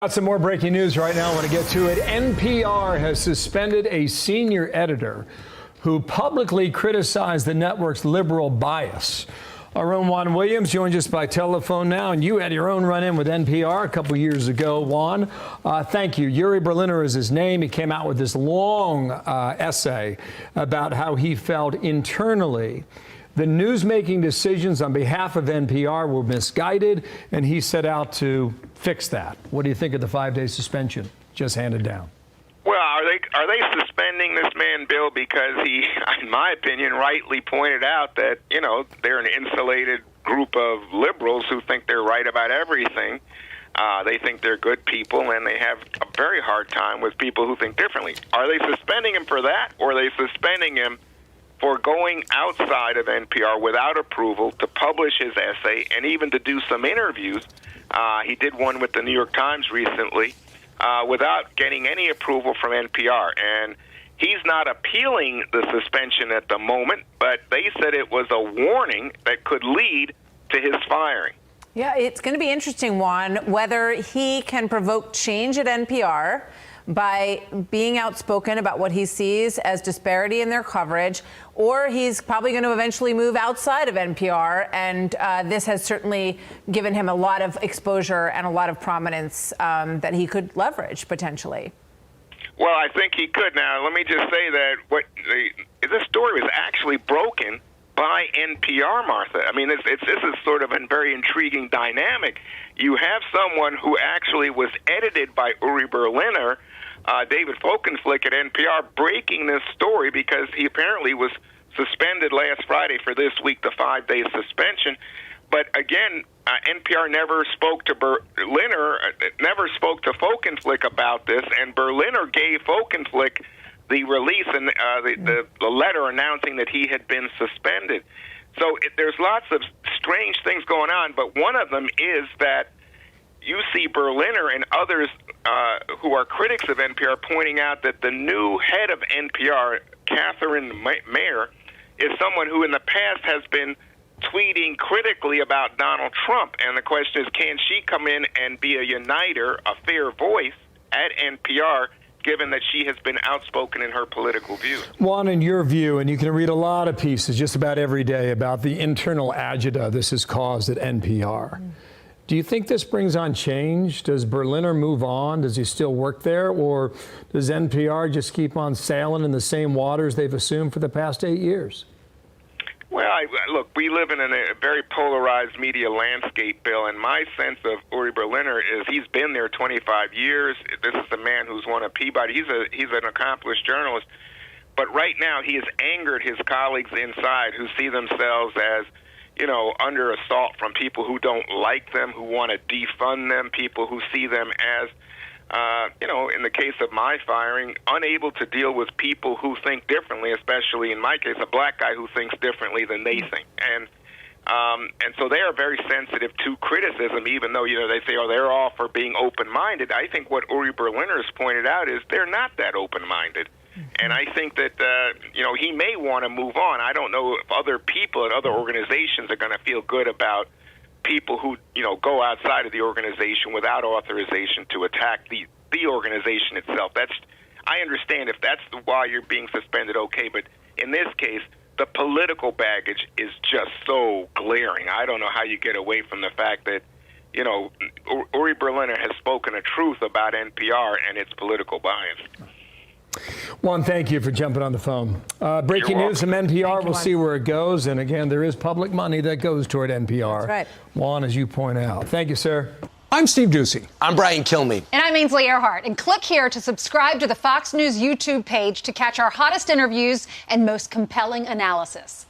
Got some more breaking news right now. I want to get to it. NPR has suspended a senior editor who publicly criticized the network's liberal bias. Our own Juan Williams joins us by telephone now, and you had your own run-in with NPR a couple years ago, Juan. Thank you. Yuri Berliner is his name. He came out with this long essay about how he felt internally the news-making decisions on behalf of NPR were misguided, and he set out to fix that. What do you think of the 5-day suspension just handed down? Well, are they suspending this man, Bill, because he, in my opinion, rightly pointed out that, you know, they're an insulated group of liberals who think they're right about everything. They think they're good people, and they have a very hard time with people who think differently. Are they suspending him for that, or are they suspending him for going outside of NPR without approval to publish his essay and even to do some interviews? He did one with the New York Times recently without getting any approval from NPR. And he's not appealing the suspension at the moment, but they said it was a warning that could lead to his firing. Yeah, it's going to be interesting, Juan, whether he can provoke change at NPR by being outspoken about what he sees as disparity in their coverage, or he's probably going to eventually move outside of NPR, and this has certainly given him a lot of exposure and a lot of prominence that he could leverage potentially. Well, I think he could. Now, let me just say that this story was actually broken by NPR, Martha. I mean, this is sort of a very intriguing dynamic. You have someone who actually was edited by Uri Berliner, David Folkenflik at NPR, breaking this story because he apparently was suspended last Friday for this week, the 5-day suspension. But again, NPR never spoke to Berliner, never spoke to Folkenflik about this, and Berliner gave Folkenflik the release and the letter announcing that he had been suspended. So there's lots of strange things going on, but one of them is that you see Berliner and others who are critics of NPR pointing out that the new head of NPR, Catherine Mayer, is someone who in the past has been tweeting critically about Donald Trump. And the question is, can she come in and be a uniter, a fair voice at NPR, given that she has been outspoken in her political views? Juan, in your view, and you can read a lot of pieces just about every day about the internal agita this has caused at NPR. Do you think this brings on change? Does Berliner move on? Does he still work there? Or does NPR just keep on sailing in the same waters they've assumed for the past 8 years? Well, look, we live in a very polarized media landscape, Bill, and my sense of Uri Berliner is he's been there 25 years. This is a man who's won a Peabody. He's an accomplished journalist. But right now he has angered his colleagues inside who see themselves as, you know, under assault from people who don't like them, who want to defund them, people who see them as, you know, in the case of my firing, unable to deal with people who think differently, especially in my case, a black guy who thinks differently than they think. And so they are very sensitive to criticism, even though, you know, they say, oh, they're all for being open-minded. I think what Uri Berliner has pointed out is they're not that open-minded. And I think that, you know, he may want to move on. I don't know if other people at other organizations are going to feel good about people who, you know, go outside of the organization without authorization to attack the organization itself. I understand if that's why you're being suspended, okay, but in this case, the political baggage is just so glaring. I don't know how you get away from the fact that, you know, Uri Berliner has spoken a truth about NPR and its political bias. Juan, thank you for jumping on the phone. Breaking news from NPR. We'll see where it goes. And again, there is public money that goes toward NPR. That's right. Juan, as you point out. Thank you, sir. I'm Steve Doocy. I'm Brian Kilmeade. And I'm Ainsley Earhart. And click here to subscribe to the Fox News YouTube page to catch our hottest interviews and most compelling analysis.